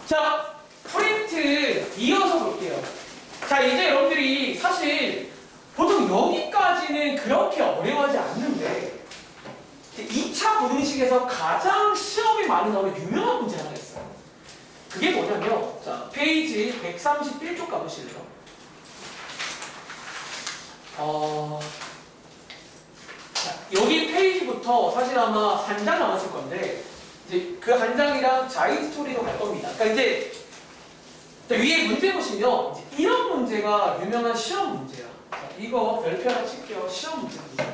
자, 프린트 이어서 볼게요. 자, 이제 여러분들이 사실 보통 여기까지는 그렇게 어려워하지 않는데 2차 부등식에서 가장 시험이 많이 나오는 유명한 문제 하나 있어요. 그게 뭐냐면 자, 페이지 131쪽 가보실래요? 자, 여기 페이지부터 사실 아마 한 장 남았을 건데 이제 그 한 장이랑 자이 스토리로 갈 겁니다. 그러니까 이제 위에 문제 보시면 이제 이런 문제가 유명한 시험 문제야. 자, 이거 별표 하나 칠게요. 시험 문제입니다.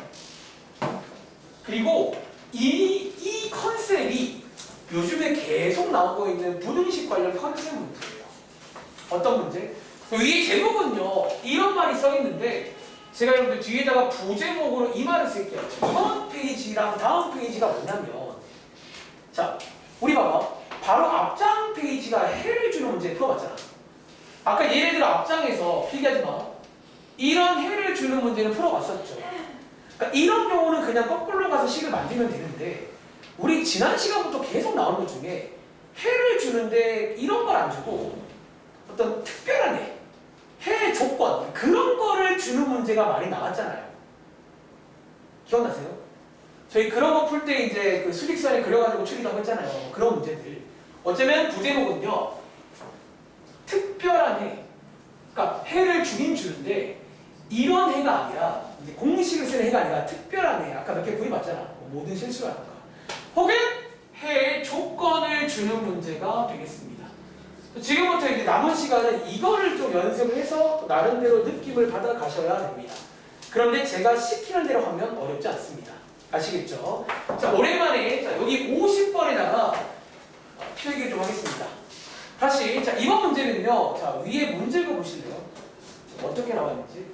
그리고 이 컨셉이 요즘에 계속 나오고 있는 부등식 관련 컨셉 문제예요. 어떤 문제? 위에 제목은요 이런 말이 써 있는데 제가 여러분들 뒤에다가 부제목으로 이 말을 쓸게요. 이번 페이지랑 다음 페이지가 뭐냐면 자, 우리 봐봐. 바로 앞장 페이지가 해를 주는 문제 풀어봤잖아. 아까 얘네들 앞장에서 필기하지 마. 이런 해를 주는 문제는 풀어봤었죠. 그러니까 이런 경우는 그냥 거꾸로 가서 식을 만들면 되는데 우리 지난 시간부터 계속 나오는 것 중에 해를 주는데 이런 걸 안 주고 어떤 특별한 해 조건 그런 거를 주는 문제가 많이 나왔잖아요. 기억나세요? 저희 그런 거 풀 때 이제 그 수직선에 그려가지고 추리라고 했잖아요. 그런 문제들. 어쩌면 부제목은요 특별한 해, 그러니까 해를 주긴 주는데 이런 해가 아니라 이제 공식을 쓰는 해가 아니라 특별한 해. 아까 몇 개 구해봤잖아. 모든 실수라는 거. 혹은 해의 조건을 주는 문제가 되겠습니다. 지금부터 이제 남은 시간은 이거를 좀 연습을 해서 나름대로 느낌을 받아 가셔야 됩니다. 그런데 제가 시키는 대로 하면 어렵지 않습니다. 아시겠죠? 자, 오랜만에 자, 여기 50번에다가 필기 좀 하겠습니다. 다시 자, 이번 문제는요. 자, 위에 문제가 보실래요? 자, 어떻게 나왔는지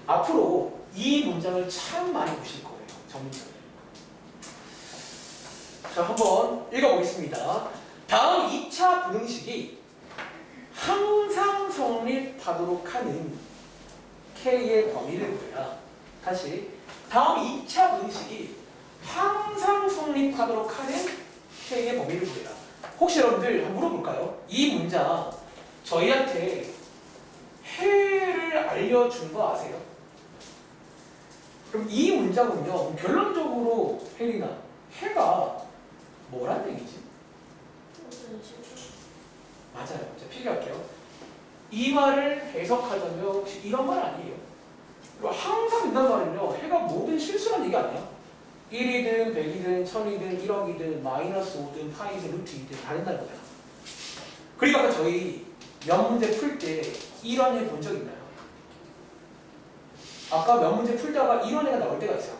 앞으로 이 문장을 참 많이 보실 거예요. 전문적으로. 자, 한번 읽어보겠습니다. 다음 2차 부등식이 항상 성립하도록 하는 K의 범위를 구해라. 다시 다음 2차 부등식이 항상 성립하도록 하는 K의 범위를 구해라. 혹시 여러분들 한번 물어볼까요? 이 문장 저희한테 해를 알려준 거 아세요? 그럼 이 문장은요 결론적으로 혜린아 해가 뭐란 얘기지? 맞아요. 자, 필기할게요. 이 말을 해석하자면 혹시 이런 말 아니에요? 그리고 항상 있는 말은요 해가 모든 실수란 얘기 아니야? 1이든 100이든 1000이든 1억이든 마이너스 5든 파이든 루트 2든 다 된다는 거잖아. 그리고 아까 저희 면 문제 풀 때 이런 해 본 적 있나요? 아까 면 문제 풀다가 이런 해가 나올 때가 있어요.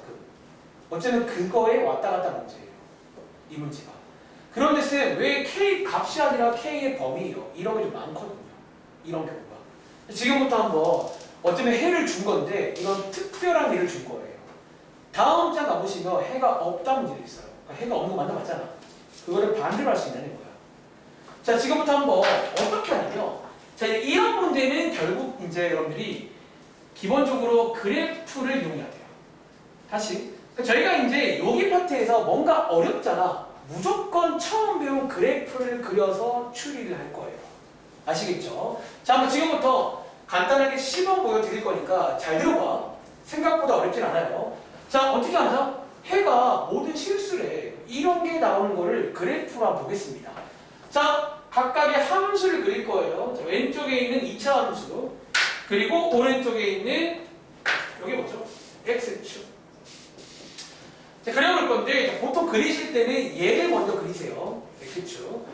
어쩌면 그거에 왔다 갔다 문제예요. 이 문제가. 그런데 쌤, 왜 K 값이 아니라 K의 범위예요? 이런 게 좀 많거든요. 이런 경우가. 지금부터 한번 어쩌면 해를 준 건데 이건 특별한 해를 준 거예요. 다음 장 가보시면 해가 없다 문제도 있어요. 그러니까 해가 없는 거 맞나 맞잖아. 그거를 반대로 할 수 있는 거야. 자, 지금부터 한번 어떻게 하냐면 자, 이런 문제는 결국 이제 여러분들이 기본적으로 그래프를 이용해야 돼요. 다시. 저희가 이제 여기 파트에서 뭔가 어렵잖아. 무조건 처음 배운 그래프를 그려서 추리를 할 거예요. 아시겠죠? 자, 한번 지금부터 간단하게 시범 보여드릴 거니까 잘 들어봐. 생각보다 어렵진 않아요. 자, 어떻게 하자? 해가 모든 실수를 해. 이런 게 나오는 거를 그래프로 한번 보겠습니다. 자, 각각의 함수를 그릴 거예요. 자, 왼쪽에 있는 2차 함수, 그리고 오른쪽에 있는 여기 뭐죠? x축. 자, 그려볼 건데 보통 그리실 때는 얘를 먼저 그리세요. x축.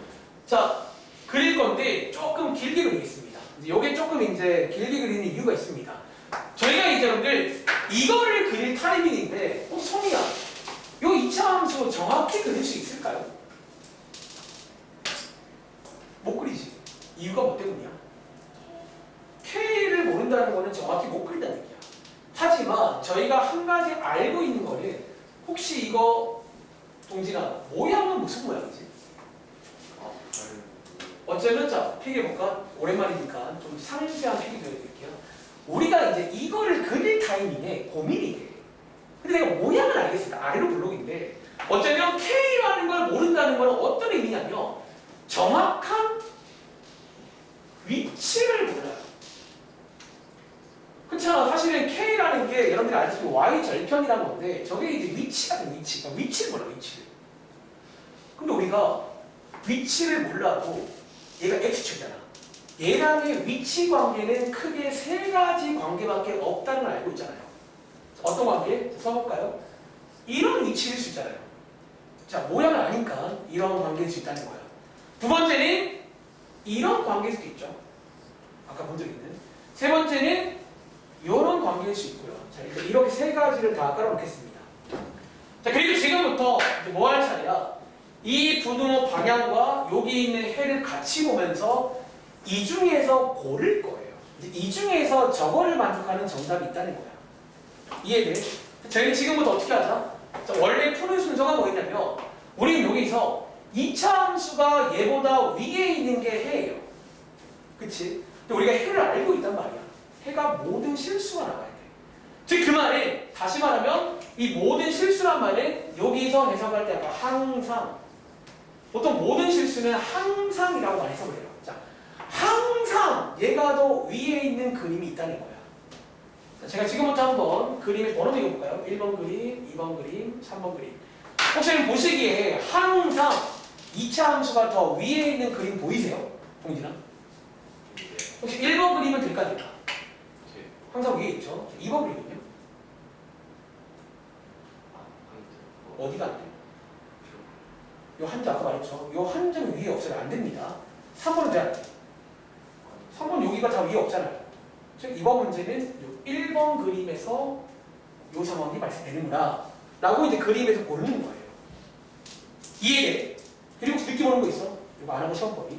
자, 그릴 건데 조금 길게 그리겠습니다. 이게 조금 이제 길게 그리는 이유가 있습니다. 저희가 이제 여러분들 이거를 그릴 타이밍인데 송이야, 요 2차 함수 정확히 그릴 수 있을까요? 못 그리지. 이유가 뭐 때문이야? K를 모른다는 거는 정확히 못 그린다는 얘기야. 하지만 저희가 한 가지 알고 있는 거는 혹시 이거 동진아 모양은 무슨 모양이지? 어쩌면 자 필기해볼까? 오랜만이니까 좀 상세한 필기 보여드릴게요. 우리가 이제 이거를 그릴 타이밍에 고민이 돼. 근데 내가 모양을 알겠으니까 아래로 블록인데 어쩌면 K라는 걸 모른다는 건 어떤 의미냐면 정확한 아시다시피 y 절편이라는 건데 저게 이제 위치 같은 위치, 그러니까 위치를 몰라 위치를. 근데 우리가 위치를 몰라도 얘가 x축이잖아. 얘랑의 위치 관계는 크게 세 가지 관계밖에 없다는 걸 알고 있잖아요. 어떤 관계? 써볼까요? 이런 위치일 수 있잖아요. 자, 모양을 아니까 이런 관계일 수 있다는 거야. 두 번째는 이런 관계일 수도 있죠. 아까 본 적 있는. 세 번째는 이런 관계일 수 있고요. 자, 이렇게 세 가지를 다 깔아놓겠습니다. 자, 그리고 지금부터 뭐 할 차례야? 이 분호 방향과 여기 있는 해를 같이 보면서 이 중에서 고를 거예요. 이 중에서 저거를 만족하는 정답이 있다는 거야. 이해돼? 저희는 지금부터 어떻게 하자? 자, 원래 푸는 순서가 뭐였냐면 우리는 여기서 2차 함수가 얘보다 위에 있는 게 해예요. 그치? 근데 우리가 해를 알고 있단 말이야. 해가 모든 실수가 나와야 돼. 즉 그 말에 다시 말하면 이 모든 실수란 말은 여기서 해석할 때 아까 항상 보통 모든 실수는 항상이라고 많이 해석을 해요. 자, 항상 얘가 더 위에 있는 그림이 있다는 거야. 자, 제가 지금부터 한번 그림의 번호 읽어볼까요? 1번 그림, 2번 그림, 3번 그림. 혹시 보시기에 항상 2차 함수가 더 위에 있는 그림 보이세요? 봉진아? 혹시 1번 그림은 될까 될까? 항상 위에 있죠. 2번 그림은요? 어디가 안 돼요? 요 한 점 아까 말했죠. 요 한 점 위에 없어요. 안 됩니다. 3번은 돼야 돼요. 3번 여기가 다 위에 없잖아요. 즉 이번 문제는 요 1번 그림에서 요 상황이 발생되는구나 라고 이제 그림에서 고르는 거예요. 이해돼? 그리고 느낌 오는 거 있어? 이거 안 하고 시험법이.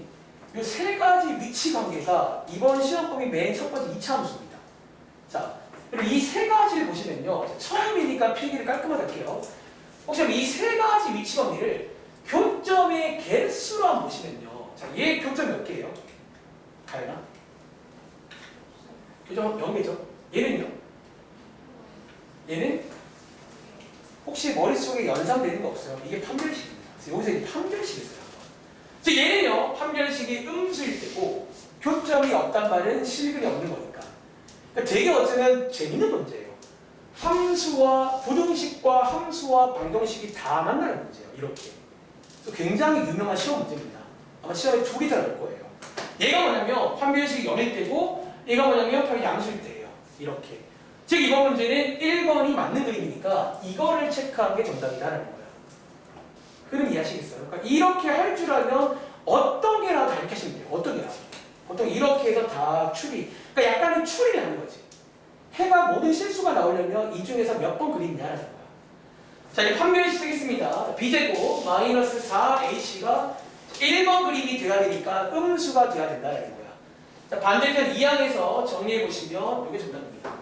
요 세 가지 위치 관계가 이번 시험법이 맨 첫 번째 2차 함수입니다. 자, 그리고 이 세 가지를 보시면요. 처음이니까 필기를 깔끔하게 할게요. 혹시 이 세 가지 위치 관계를 교점의 개수로 한번 보시면요. 자, 얘 교점 몇 개예요? 가연아? 교점 0개죠? 얘는요? 얘는? 혹시 머릿속에 연상되는 거 없어요? 이게 판별식입니다. 그래서 여기서 이제 판별식이 있어요. 즉 얘는요. 판별식이 음수일 때고 교점이 없단 말은 실근이 없는 거니까. 그러니까 되게 어쩌면 재밌는 문제예요. 함수와 부등식과 함수와 방정식이 다 만나는 문제예요. 이렇게. 굉장히 유명한 시험 문제입니다. 아마 시험에 두 개 들어갈 거예요. 얘가 뭐냐면 판별식이 0일 때고 얘가 뭐냐면 판별식이 양수일 때예요. 이렇게. 즉 이번 문제는 1번이 맞는 그림이니까 이거를 체크한 게 정답이라는 거예요. 그럼 이해하시겠어요? 그러니까 이렇게 할 줄 알면 어떤 게나 다 이렇게 하시면 돼요. 어떤 게나. 보통 이렇게 해서 다 추리. 그러니까 약간의 추리를 하는 거지. 해가 모든 실수가 나오려면 이 중에서 몇 번 그리느냐라는 거야. 자, 이제 판별식 쓰겠습니다. b제곱 마이너스 4ac가 1번 그림이 돼야 되니까 음수가 돼야 된다는 거야. 자, 반대편 2항에서 정리해 보시면 이게 정답입니다.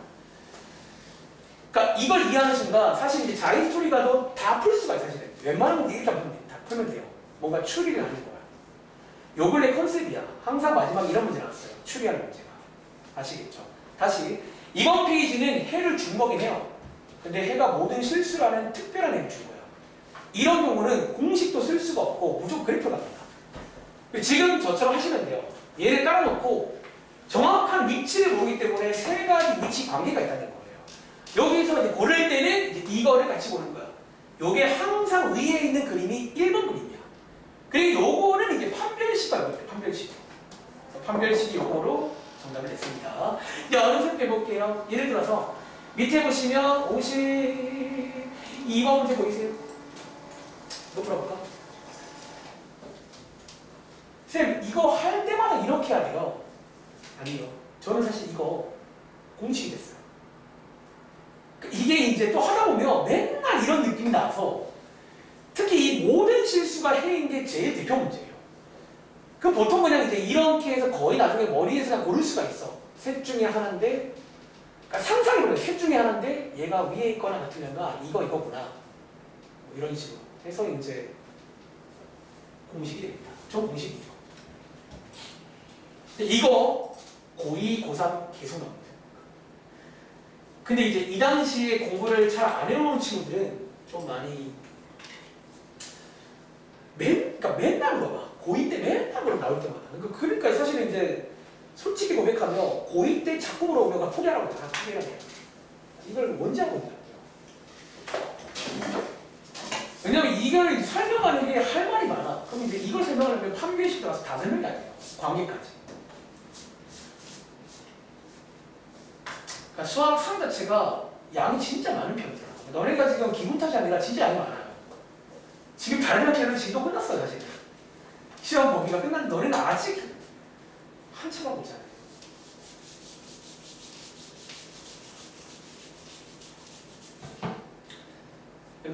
그러니까 이걸 이해하는 순간 사실 이제 자기 스토리가도 다 풀 수가 있어요. 사실은. 웬만하면 이렇게 다 풀면 돼요. 뭔가 추리를 하는 거야. 요 근래 컨셉이야. 항상 마지막에 이런 문제 나왔어요. 추리하는 문제가. 아시겠죠? 다시 이번 페이지는 해를 준 거긴 해요. 근데 해가 모든 실수라는 특별한 해를 준 거예요. 이런 경우는 공식도 쓸 수가 없고 무조건 그래프 갑니다. 지금 저처럼 하시면 돼요. 얘를 깔아놓고 정확한 위치를 모르기 때문에 세 가지 위치 관계가 있다는 거예요. 여기서 이제 고를 때는 이제 이거를 같이 고르는 거야. 요게 항상 위에 있는 그림이 1번 그림이야. 그리고 요거는 이제 판별식과 이거예요. 판별식. 판별식이 요거로 정답을 냈습니다. 이제 연습 해볼게요. 예를 들어서 밑에 보시면 52번 문제 보이세요? 이거 풀어볼까? 쌤, 이거 할 때마다 이렇게 해야 돼요. 아니요. 저는 사실 이거 공식이 됐어요. 이게 이제 또 하다 보면 맨날 이런 느낌이 나서 특히 이 모든 실수가 해인 게 제일 대표 문제예요. 그럼 보통 그냥 이제 이렇게 해서 거의 나중에 머리에서 그냥 고를 수가 있어. 셋 중에 하나인데, 그러니까 상상해보세요. 셋 중에 하나인데 얘가 위에 있거나 같으려면 이거구나. 뭐 이런 식으로 해서 이제 공식이 됩니다. 저 공식이죠. 근데 이거 고2, 고3 계속 나옵니다. 근데 이제 이 당시에 공부를 잘 안 해놓은 친구들은 좀 많이 그러니까 맨날 물어봐. 고2 때 맨날 물어 나올 때마다. 그러니까 사실은 이제 솔직히 고백하면 고2 때 자꾸 물어보면 포기하라고 다 포기해야 돼요. 이걸 뭔지 한번 볼게요. 왜냐면 이걸 설명하는 게 할 말이 많아. 그럼 이제 이걸 설명하려면 판별식 들어가서 다 설명이 안 돼요. 관계까지. 그러니까 수학 상 자체가 양이 진짜 많은 편이더라고. 너네가 지금 기분 탓이 아니라 진짜 양이 많아요. 지금 다른 학년은 진도 끝났어요, 사실. 시험 범위가 끝났는데 너네는 아직 한참 하고 있잖아요.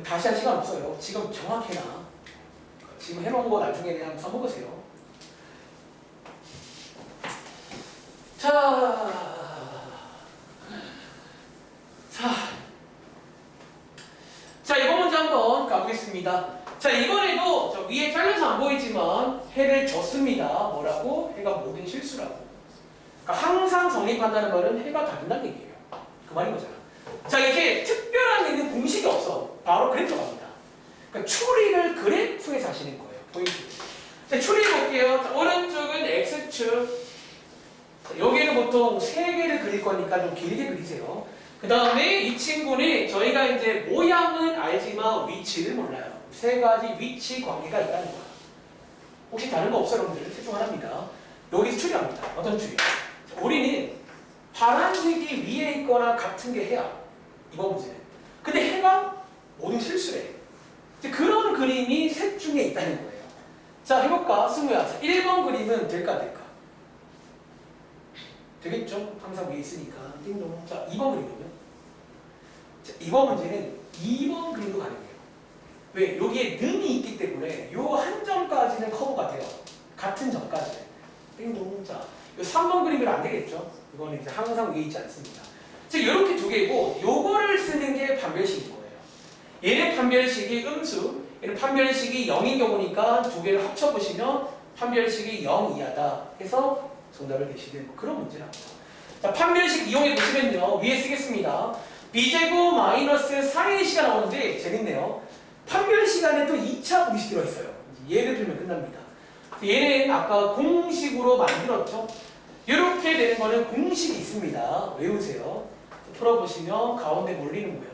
다시 할 시간 없어요. 지금 정확히 해놔. 지금 해놓은 거 나중에 그냥 써먹으세요. 자, 이번 문제 한번 가보겠습니다. 자, 이번에도 저 위에 잘려서 안 보이지만 해를 줬습니다. 뭐라고? 해가 모든 실수라고. 그러니까 항상 성립한다는 말은 해가 다른다는 얘기예요. 그 말인 거잖아. 자, 이게 특별한 얘는 공식이 없어. 바로 그래프로 갑니다. 그러니까 추리를 그래프에서 하시는 거예요. 포인트. 자, 추리해 볼게요. 자, 오른쪽은 X축. 자, 여기는 보통 3개를 그릴 거니까 좀 길게 그리세요. 그 다음에 이 친구는 저희가 이제 모양은 알지만 위치를 몰라요. 3가지 위치 관계가 있다는 거야. 혹시 다른 거 없어요, 여러분들? 셋 중 하나입니다. 여기서 추리합니다. 어떤 추리? 자, 우리는 파란색이 위에 있거나 같은 게 해야. 이번 문제는. 근데 해가 모든 실수래. 그런 그림이 셋 중에 있다는 거예요. 자, 해볼까? 승우야. 자, 1번 그림은 될까 안 될까? 되겠죠? 항상 위에 있으니까. 띵동. 자, 2번 그림은요? 자, 이번 문제는 2번 그림도 가능해요. 왜? 여기에 능이 있기 때문에 요 한 점까지는 커버가 돼요. 같은 점까지는. 띵동. 자, 요 3번 그림은 안 되겠죠? 이거는 이제 항상 위에 있지 않습니다. 자, 이렇게 두 개고, 요거를 쓰는 게 판별식인 거예요. 얘는 판별식이 음수, 얘는 판별식이 0인 경우니까 두 개를 합쳐보시면 판별식이 0 이하다 해서 정답을 내시는 뭐 그런 문제랍니다. 자, 판별식 이용해 보시면요. 위에 쓰겠습니다. b제곱 마이너스 4ac가 나오는데 재밌네요. 판별식 안에 또 2차 공식이 들어있어요. 예를 들면 끝납니다. 얘는 아까 공식으로 만들었죠. 이렇게 되는 거는 공식이 있습니다. 외우세요. 풀어보시면 가운데 몰리는 모양.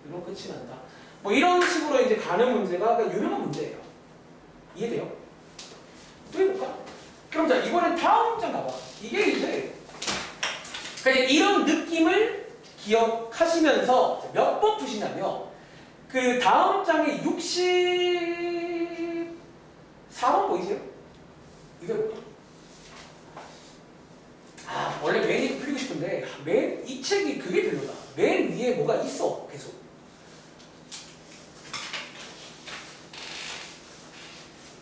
이런 끝이 난다. 뭐 이런 식으로 이제 가는 문제가 그러니까 유명한 문제예요. 이해돼요? 또 해볼까? 그럼 자, 이번엔 다음 장 가봐. 이게 이제 그러니까 이런 느낌을 기억하시면서 몇 번 푸시냐면 그 다음 장에 64번 보이세요? 이거 원래 맨 위에 풀리고 싶은데 맨 이 책이 그게 별로다. 맨 위에 뭐가 있어 계속.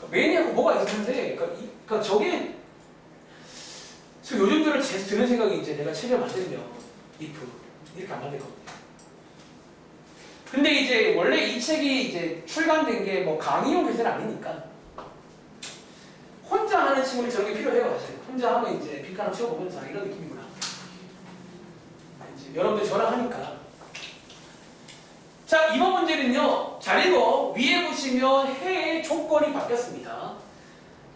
맨 위에 뭐가 있었는데 그러니까 저게 요즘 드는 생각이 이제 내가 책을 만들면 if 이렇게 안 만들거든요. 근데 이제 원래 이 책이 이제 출간된 게 뭐 강의용 교재는 아니니까 혼자 하는 친구는 저런 게 필요해요, 사실. 혼자 하면 이제 빈칸을 채워보면서 이런 느낌이구나. 이제 여러분들 저랑 하니까. 자, 이번 문제는요. 잘 읽어. 위에 보시면 해의 조건이 바뀌었습니다.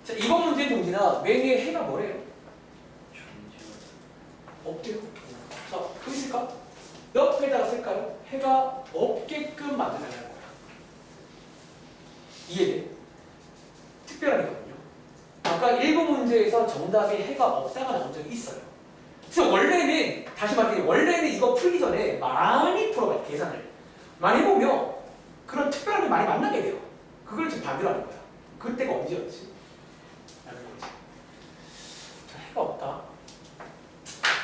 자, 이번 문제 동지나 맨 위에 해가 뭐래요? 없대요. 자, 그 있을까? 옆에다가 쓸까요? 해가 없게끔 만들어내는 거야. 이해돼? 특별한 거거든요. 아까 1번 문제에서 정답에 해가 없다가 나온 적이 있어요. 그래서 원래는 다시 말해 원래는 이거 풀기 전에 많이 풀어봐요. 계산을 많이 해보면 그런 특별한 게 많이 만나게 돼요. 그걸 지금 반대로 하는 거야. 그때가 언제였지? 라는 거지. 자, 해가 없다.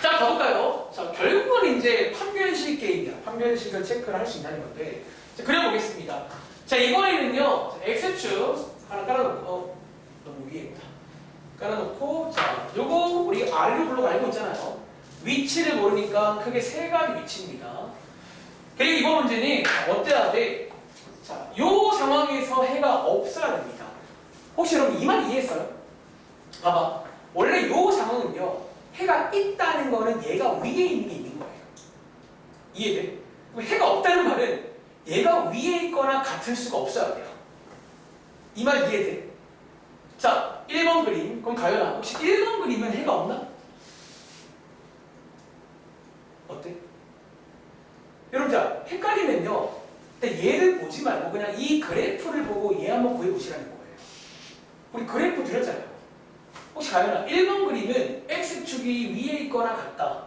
자, 가볼까요? 자, 결국은 이제 판별식 게임이야. 판별식을 체크를 할 수 있다는 건데. 자, 그려보겠습니다. 자, 이번에는요. X축 하나 깔아놓고, 너무 위에 있다. 깔아놓고, 자, 요거 우리 R로 불러 알고 있잖아요. 위치를 모르니까 크게 3가지 위치입니다. 그리고 이번 문제는 어때야 돼? 자, 요 상황에서 해가 없어야 됩니다. 혹시 여러분 이 말 이해했어요? 봐봐. 원래 요 상황은요. 해가 있다는 거는 얘가 위에 있는 게 있는 거예요. 이해돼? 해가 없다는 말은 얘가 위에 있거나 같을 수가 없어야 돼요. 이 말 이해돼? 자, 1번 그림. 그럼 가연아, 혹시 1번 그림은 해가 없나? 어때? 그냥 이 그래프를 보고 얘 한번 구해보시라는 거예요. 우리 그래프 드렸잖아요. 혹시 가연아 1번 그림은 x축이 위에 있거나 같다.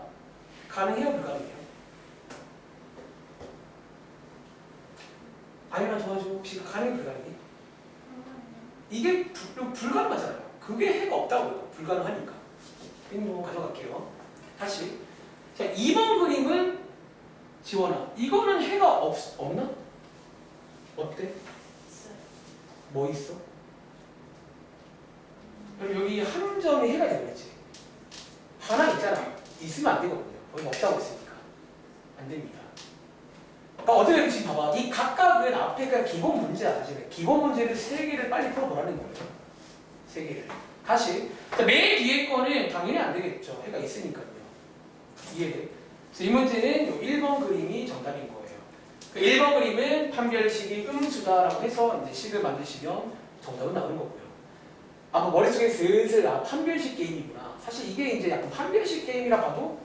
가능해요? 불가능해요? 아연아 도와줘. 혹시 가능해? 불가능해? 이게 불가능하잖아요. 그게 해가 없다고요. 불가능하니까. 이거 가져갈게요. 다시. 자, 2번 그림은 지원아. 이거는 해가 없나? 어때? 뭐 있어? 그럼 여기 한 점에 해가 되겠지. 하나 있잖아. 있으면 안 되거든요. 거기 없다고 했으니까. 안 됩니다. 그러니까 어떻게 되는지 지금 봐봐. 이 각각은 앞에가 기본 문제야. 사실은. 기본 문제를 3개를 빨리 풀어보라는 거예요. 3개를. 다시. 자, 맨 뒤에 거는 당연히 안 되겠죠. 해가 있으니까요. 이해돼? 그래서 이 문제는 요 1번 그림이 정답인 거예요. 그 1번 그림은 판별식이 음수다라고 해서 이제 식을 만드시면 정답은 나오는 거고요. 뭐 머릿속에 슬슬 판별식 게임이구나. 사실 이게 이제 약간 판별식 게임이라 봐도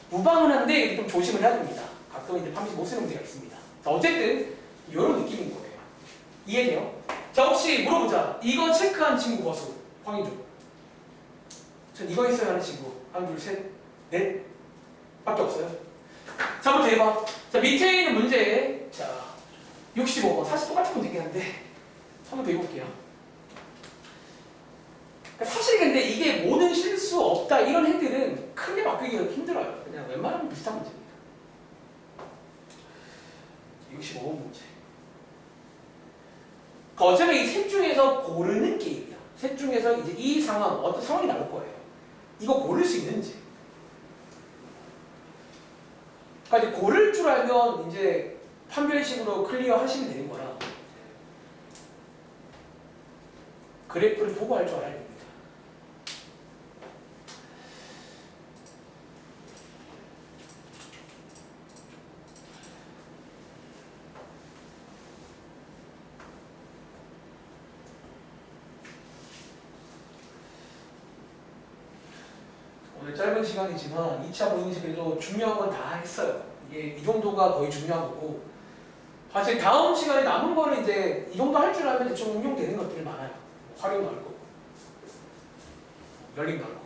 무방은 한데 좀 조심을 해야 됩니다. 가끔 이제 판별식 못 쓰는 문제가 있습니다. 자, 어쨌든 이런 느낌인 거예요. 이해돼요? 자, 혹시 물어보자. 이거 체크한 친구 거수 황희주. 전 이거 있어야 하는 친구. 하나, 둘, 셋, 넷 밖에 없어요. 자, 한번 더 해봐. 자, 밑에 있는 문제. 자, 65번. 사실 똑같은 문제긴 한데 한번 더 해볼게요. 사실 근데 이게 모든 실수 없다 이런 해들은 크게 바뀌기가 힘들어요. 그냥 웬만하면 비슷한 문제입니다. 65번 문제. 어차피 이 셋 중에서 고르는 게임이야. 셋 중에서 이제 이 상황, 어떤 상황이 나올 거예요. 이거 고를 수 있는지. 그러니까 이제 고를 줄 알면 이제 판별식으로 클리어 하시면 되는 거라. 그래프를 보고 할 줄 알아야 됩니다. 오늘 짧은 시간이지만 2차 보행식 그래도 중요한 건 다 했어요. 이게 이 정도가 거의 중요한 거고 사실 다음 시간에 남은 거는 이제 이 정도 할 줄 알면 좀 응용되는 것들이 많아요. 활용 나올 거고 열림 나올 거고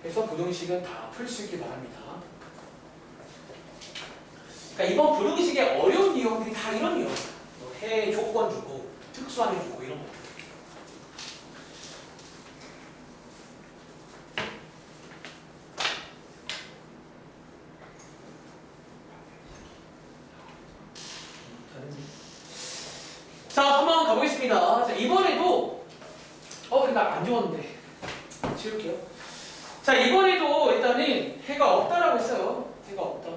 그래서 부등식은 다 풀 수 있길 바랍니다. 그러니까 이번 부등식의 어려운 유형들이 다 이런 유형이에요. 해 조건 주고 특수한 해 주고 이런 거. 자, 한번 가보겠습니다. 자, 이번에도 나 안 좋았는데 지울게요. 자, 이번에도 일단은 해가 없다라고 했어요. 해가 없다.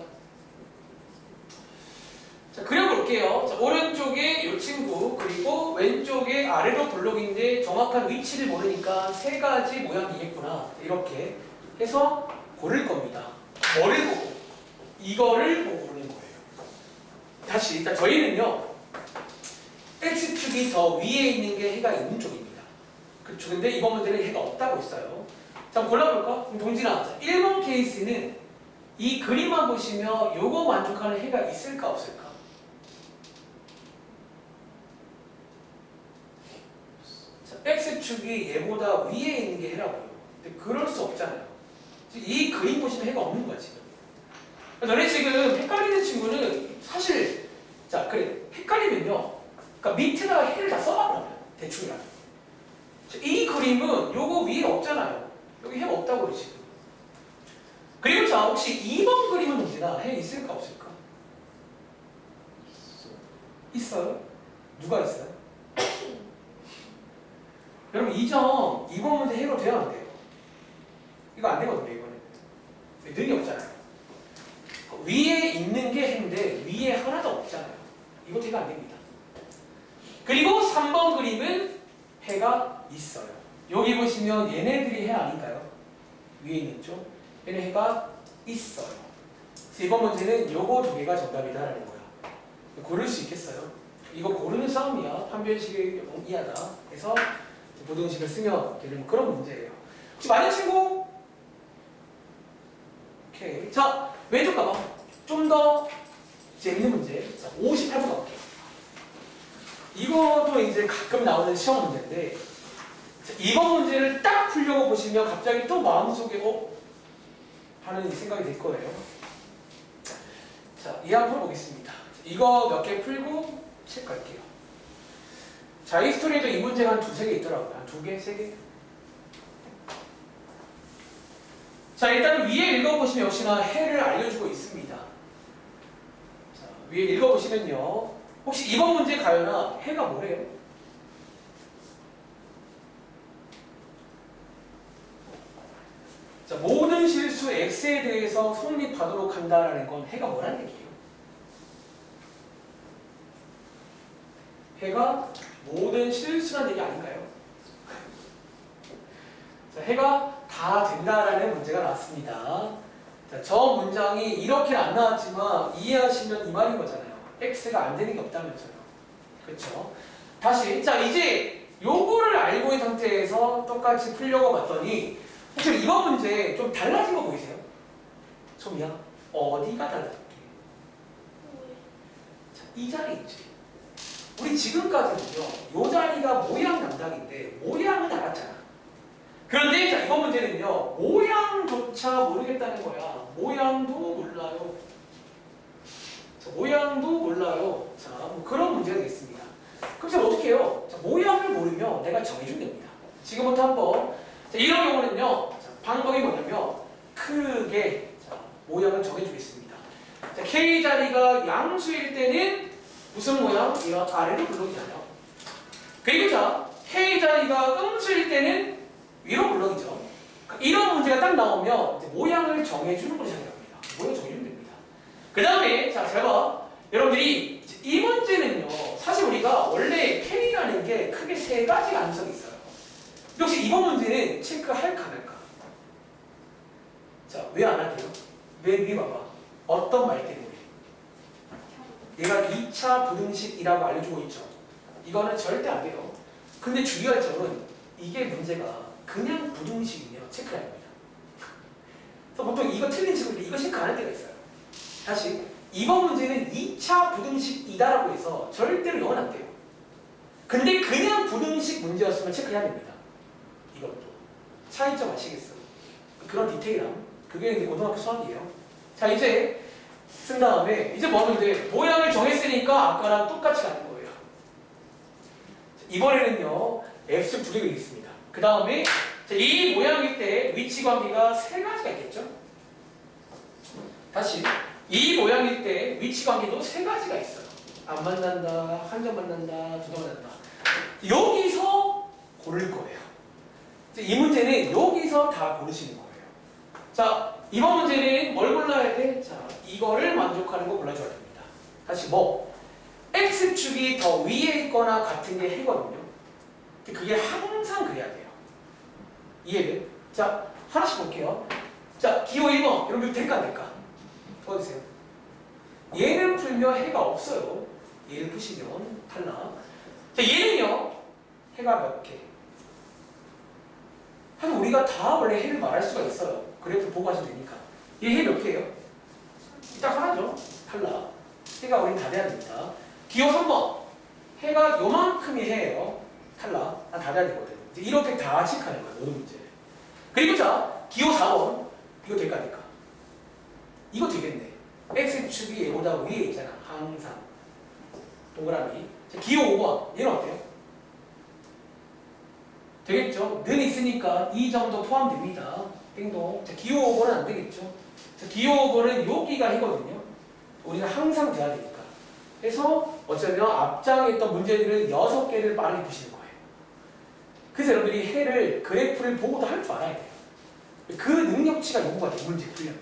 자, 그려볼게요. 자, 오른쪽에 이 친구 그리고 왼쪽에 아래로 블록인데 정확한 위치를 모르니까 세 가지 모양이겠구나. 이렇게 해서 고를 겁니다. 뭐를 보고? 이거를 보고 고르는 거예요. 다시, 자, 저희는요. X축이 더 위에 있는 게 해가 있는 쪽입니다. 그렇죠. 근데 이번 문제는 해가 없다고 했어요. 자, 한번 골라볼까? 그럼 동진아, 1번 케이스는 이 그림만 보시면 요거 만족하는 해가 있을까 없을까? 자, X축이 얘보다 위에 있는 게 해라고요. 근데 그럴 수 없잖아요. 이 그림 보시면 해가 없는 거야 지금. 너네 지금 헷갈리는 친구는 사실 자 그래 헷갈리면요. 그러니까 밑에다가 해를 다 써봐 그러면 대충이라도. 이 그림은 요거 위에 없잖아요. 여기 해가 없다고요 지금. 그리고 자 혹시 2번 그림은 동진아 해 있을까 없을까? 있어요? 누가 있어요? 여러분 이 점 2번 문제 해로 돼야 안 돼요. 이거 안 되거든요 이거는. 능이 없잖아요. 위에 있는 게 해인데 위에 하나도 없잖아요. 이것도 해가 안 됩니다. 그리고 3번 그림은 해가 있어요. 여기 보시면 얘네들이 해 아닌가요? 위에 있는 쪽. 얘네 해가 있어요. 그래서 이번 문제는 요거 두 개가 정답이다라는 거야. 고를 수 있겠어요? 이거 고르는 싸움이야. 판별식을 이하다. 그래서 부등식을 쓰면 되는 그런 문제예요. 혹시 많은 친구? 오케이. 자, 왼쪽 가봐. 좀 더 재밌는 문제. 자, 58번 가볼게요. 이것도 이제 가끔 나오는 시험 문제인데, 자, 이번 문제를 딱 풀려고 보시면 갑자기 또 마음속에 하는 생각이 들 거예요. 자, 이 한번 보겠습니다. 이거 몇 개 풀고 체크할게요. 자, 이 스토리에도 이 문제가 한 두세 개 있더라고요. 한 두 개, 세 개. 자, 일단 위에 읽어보시면 역시나 해를 알려주고 있습니다. 자, 위에 읽어보시면요. 혹시 이번 문제 가요나 해가 뭐래요? 자, 모든 실수 x에 대해서 성립하도록 한다라는 건 해가 뭐라는 얘기예요? 해가 모든 실수라는 얘기 아닌가요? 자, 해가 다 된다라는 문제가 나왔습니다. 자, 저 문장이 이렇게는 안 나왔지만 이해하시면 이 말인 거잖아요. x가 안 되는 게 없다면서요. 그렇죠? 다시 자 이제 요거를 알고 있는 상태에서 똑같이 풀려고 봤더니 혹시 이번 문제 좀 달라진 거 보이세요? 좀이야. 어디가 달라졌게? 자, 이 자리 있지. 우리 지금까지는요. 요 자리가 모양 담당인데 모양은 알았잖아. 그런데 자, 이번 문제는요. 모양조차 모르겠다는 거야. 모양도 몰라요. 자, 모양도 몰라요. 자, 뭐 그런 문제가 되겠습니다. 그럼 제가 어떻게 해요? 자, 모양을 모르면 내가 정해주면 됩니다. 지금부터 한번 자, 이런 경우는요. 자, 방법이 뭐냐면 크게 자, 모양을 정해주겠습니다. 자, K 자리가 양수일 때는 무슨 모양? 이런 아래로 블록이잖아요. 그리고 자, K 자리가 음수일 때는 위로 블록이죠. 이런 문제가 딱 나오면 이제 모양을 정해주는 걸 생각합니다. 모양 정해주면 됩니다. 그 다음에 자, 잘 봐. 여러분들이 이 문제는요. 사실 우리가 원래 K라는 게 크게 세 가지 가능성이 있어요. 혹시 이번 문제는 체크할까 말까? 자, 왜 안 할게요? 맨 위에 봐봐. 어떤 말 때문에? 얘가 2차 부등식이라고 알려주고 있죠. 이거는 절대 안 돼요. 근데 주의할 점은 이게 문제가 그냥 부등식이면 체크해야 합니다. 그래서 보통 이거 틀린 친구들 이거 체크 안 할 때가 있어요. 다시 이번 문제는 2차 부등식이다라고 해서 절대로 영어는 안 돼요. 근데 그냥 부등식 문제였으면 체크해야 됩니다. 이것도 차이점 아시겠어요? 그런 디테일함 그게 이제 고등학교 수학이에요. 자 이제 쓴 다음에 이제 뭐 하면 돼? 모양을 정했으니까 아까랑 똑같이 가는 거예요. 이번에는요 F 두 개가 있습니다. 그 다음에 이 모양일 때 위치 관계가 세 가지가 있겠죠? 다시 이 모양일 때 위치 관계도 세 가지가 있어요. 안 만난다, 한 점 만난다, 두 점 만난다. 여기서 고를 거예요. 이 문제는 여기서 다 고르시는 거예요. 자, 이번 문제는 뭘 골라야 돼? 자, 이거를 만족하는 거 골라줘야 됩니다. 다시 뭐? X축이 더 위에 있거나 같은 게 해거든요. 그게 항상 그래야 돼요. 이해돼? 자, 하나씩 볼게요. 자, 기호 1번. 여러분 될까 안 될까? 도와주세요. 얘는 풀면 해가 없어요. 얘를 푸시면 탈락. 자, 얘는요. 해가 몇 개? 사실 우리가 다 원래 해를 말할 수가 있어요. 그래프 보고 하시면 되니까. 얘 해 몇 개예요? 딱 하나죠. 탈락. 해가 우린 다 돼야 됩니다. 기호 3번. 해가 요만큼이 해예요. 탈락. 다 돼야 되거든. 이제 이렇게 다 체크하는 거예요. 모든 문제. 그리고 자, 기호 4번. 이거 될까 안 될까? 이거 되겠네. X축이 얘보다 위에 있잖아. 항상. 동그라미. 자, 기호 5번. 얘는 어때요? 되겠죠? 는 있으니까 이 점도 포함됩니다. 띵동. 자, 기호 5번은 안 되겠죠? 자, 기호 5번은 여기가 해거든요. 우리가 항상 돼야 되니까. 그래서 어쩌면 앞장에 있던 문제들을 6개를 빠르게 푸시는 거예요. 그래서 여러분들이 해를 그래프를 보고도 할 줄 알아야 돼요. 그 능력치가 요구가 돼. 문제 풀려면.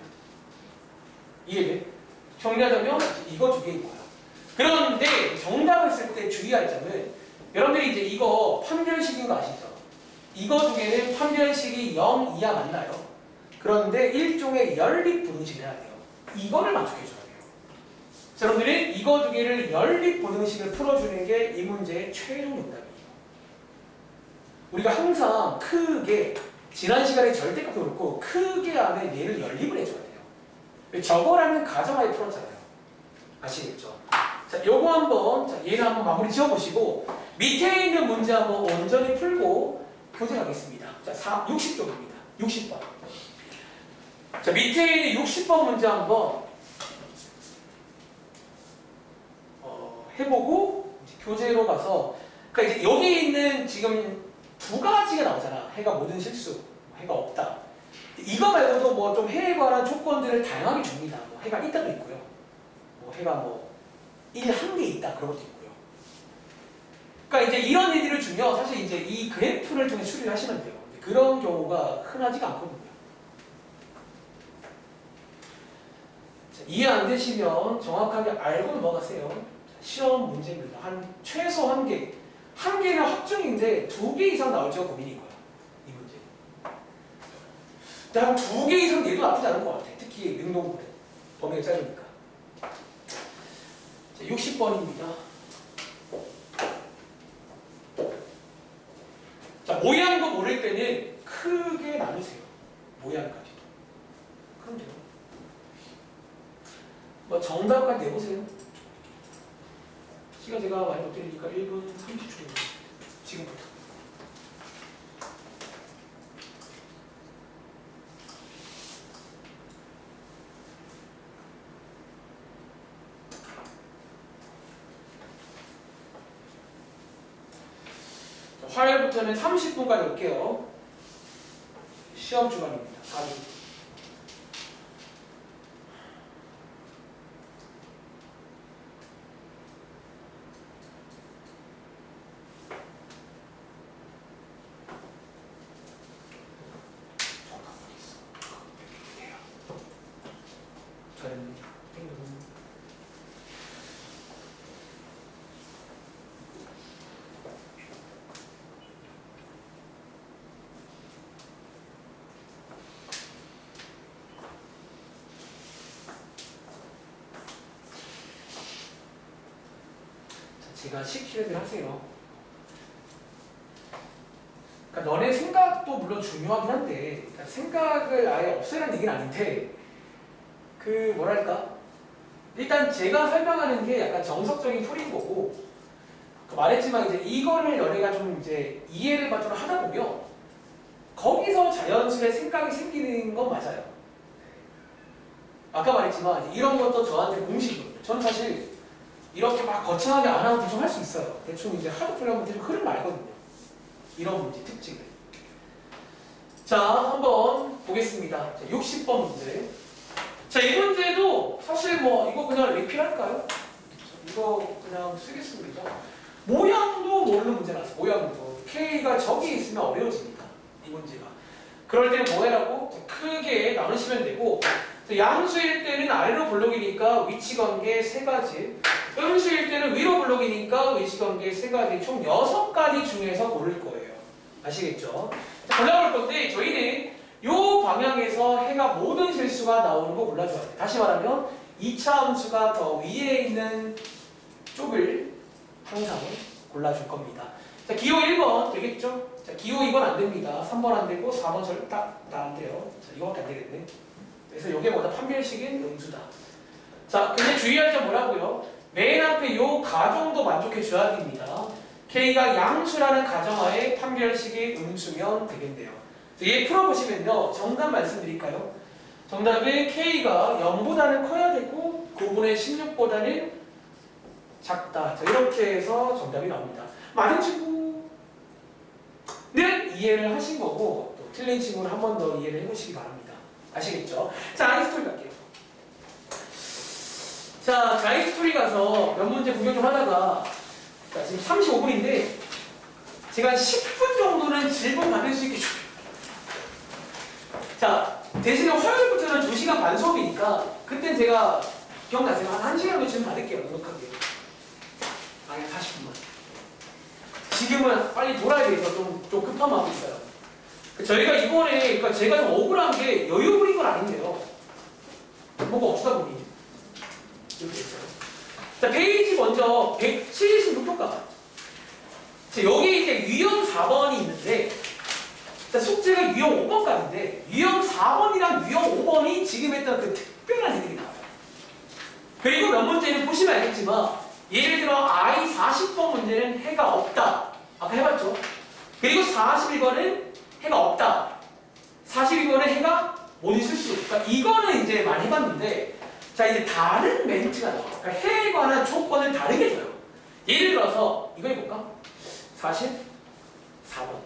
이해돼? 정리하자면 이거 두 개인 거야. 그런데 정답을 쓸 때 주의할 점은 여러분들이 이제 이거 판별식인 거 아시죠? 이거 두 개는 판별식이 0 이하 맞나요? 그런데 일종의 연립 부등식을 해야 돼요. 이거를 만족해줘야 돼요. 자, 여러분들이 이거 두 개를 연립 부등식을 풀어주는 게 이 문제의 최종 정답이에요. 우리가 항상 크게 지난 시간에 절대값도 그렇고 크게 안에 얘를 연립을 해줘야 돼요. 저거라는 가정하에 풀었잖아요. 아시겠죠? 자, 요거 한번, 자, 얘를 한번 마무리 지어보시고, 밑에 있는 문제 한번 온전히 풀고 교재 가겠습니다. 자, 60쪽입니다. 60번. 자, 밑에 있는 60번 문제 한번 해보고 이제 교재로 가서, 그러니까 이제 여기 있는 지금 두 가지가 나오잖아. 해가 모든 실수, 해가 없다. 이거 말고도 뭐 좀 해에 관한 조건들을 다양하게 줍니다. 뭐 해가 있다도 있고요. 뭐 해가 뭐 1한 개 있다 그런 것도 있고요. 그러니까 이제 이런 얘기를 주면 사실 이제 이 그래프를 통해 추리를 하시면 돼요. 그런 경우가 흔하지가 않거든요. 자, 이해 안 되시면 정확하게 알고 넘어가세요. 자, 시험 문제입니다. 한 최소 한 개. 한 개는 확정인데 2개 이상 나올지가 고민인 거야. 이 문제. 한 2개 이상 내도 나쁘지 않은 것 같아. 특히 능동부는 범위가 짧으니까. 자, 60번입니다. 자, 모양도 모를 때는 크게 나누세요. 모양까지도. 그럼 돼요. 뭐 정답까지 내보세요. 시간 제가 많이 못 드리니까 1분 30초입니다. 지금부터. 자, 화요일부터는 30분까지 올게요. 시험 주간입니다. 4주. 제가 시키는 대로 하세요. 그러니까 너네 생각도 물론 중요하긴 한데, 그러니까 생각을 아예 없애라는 얘기는 아닌데, 그 뭐랄까, 일단 제가 설명하는 게 약간 정석적인 풀이인 거고, 말했지만 이제 이거를 너네가 좀 이제 이해를 받도록 하다 보면 거기서 자연스레 생각이 생기는 건 맞아요. 아까 말했지만 이런 것도 저한테 공식이거든요. 저는 사실 이렇게 막 거창하게 안 하고 대충 할 수 있어요. 대충 이제 하도 풀려면 대충 흐름을 알거든요. 이런 문제 특징을. 자, 한번 보겠습니다. 자, 60번 문제. 자, 이 문제도 사실 뭐 이거 그냥 리필할까요? 이거 그냥 쓰겠습니다. 모양도 모르는 문제 나왔어요. 모양도. K가 저기 있으면 어려워집니다. 이 문제가. 그럴 때는 뭐 해라고? 크게 나누시면 되고, 양수일 때는 아래로 블록이니까 위치관계 3가지, 음수일 때는 위로 블록이니까 위치관계 3가지, 총 6가지 중에서 고를 거예요. 아시겠죠? 자, 골라볼 건데 저희는 이 방향에서 해가 모든 실수가 나오는 거 골라줘야 돼요. 다시 말하면 2차 함수가 더 위에 있는 쪽을 항상 골라줄 겁니다. 자, 기호 1번 되겠죠? 자, 기호 2번 안 됩니다. 3번 안 되고 4번 절대 다 안 돼요. 자, 이거밖에 안 되겠네. 그래서 이게 뭐다? 판별식인 음수다. 자, 근데 주의할 점 뭐라고요? 맨 앞에 요 가정도 만족해 줘야 됩니다. K가 양수라는 가정하에 판별식이 음수면 되겠네요. 얘 풀어보시면요. 정답 말씀드릴까요? 정답은 K가 0보다는 커야 되고 9분의 16보다는 작다. 자, 이렇게 해서 정답이 나옵니다. 맞은 친구는 이해를 하신 거고, 또 틀린 친구는 한 번 더 이해를 해보시기 바랍니다. 아시겠죠? 자, 아이스토리 갈게요. 자, 아이스토리 가서 몇 문제 구경 좀 하다가, 자, 지금 35분인데 제가 10분 정도는 질문 받을 수 있게 줄게요. 자, 대신에 화요일부터는 2시간 반 수업이니까 그땐 제가 기억나세요? 한 1시간 정도 질문 받을게요. 넉넉하게. 아니, 40분만. 지금은 빨리 돌아야 돼서 좀 급한 마음이 있어요. 저희가 이번에, 그러니까 제가 좀 억울한 게 여유 부린 건 아닌데요. 뭐가 없다 보니. 이렇게 됐어요. 자, 페이지 먼저 176쪽가. 자, 여기 이제 유형 4번이 있는데, 자, 숙제가 유형 5번까지인데, 유형 4번이랑 유형 5번이 지금 했던 그 특별한 얘기들이 나와요. 그리고 몇 문제는 보시면 알겠지만 예를 들어 I 40번 문제는 해가 없다. 아까 해봤죠? 그리고 41번은 해가 없다. 41번은 해가 모든 실수. 그러니까 이거는 이제 많이 해봤는데 자 이제 다른 멘트가 나와. 그러니까 해에 관한 조건을 다르게 줘요. 예를 들어서 이거 해볼까? 44번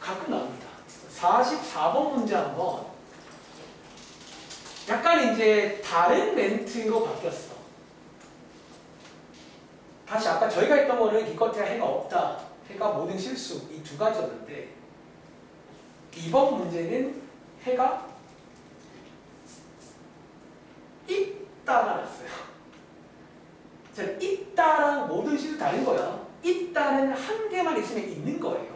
가끔 나옵니다. 44번 문제 한번 약간 이제 다른 멘트로 바뀌었어. 다시 아까 저희가 했던 거는 기껏해야 해가 없다, 해가 모든 실수 이 두 가지였는데 이번 문제는 해가 있다가 났어요. 자, 있다랑 모든 실수 다른 거야. 있다는 한 개만 있으면 있는 거예요.